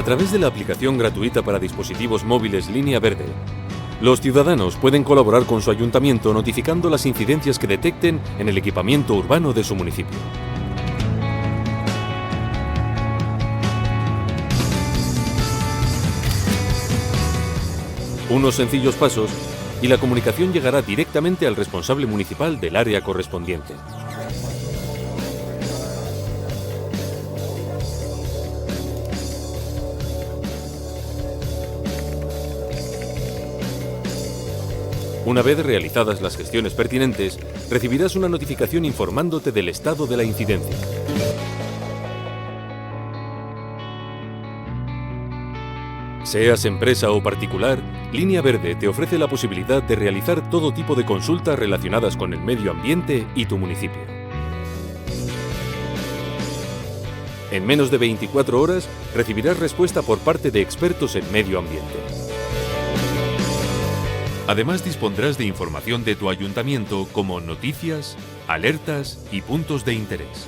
A través de la aplicación gratuita para dispositivos móviles Línea Verde, los ciudadanos pueden colaborar con su ayuntamiento notificando las incidencias que detecten en el equipamiento urbano de su municipio. Unos sencillos pasos y la comunicación llegará directamente al responsable municipal del área correspondiente. Una vez realizadas las gestiones pertinentes, recibirás una notificación informándote del estado de la incidencia. Seas empresa o particular, Línea Verde te ofrece la posibilidad de realizar todo tipo de consultas relacionadas con el medio ambiente y tu municipio. En menos de 24 horas recibirás respuesta por parte de expertos en medio ambiente. Además, dispondrás de información de tu ayuntamiento como noticias, alertas y puntos de interés.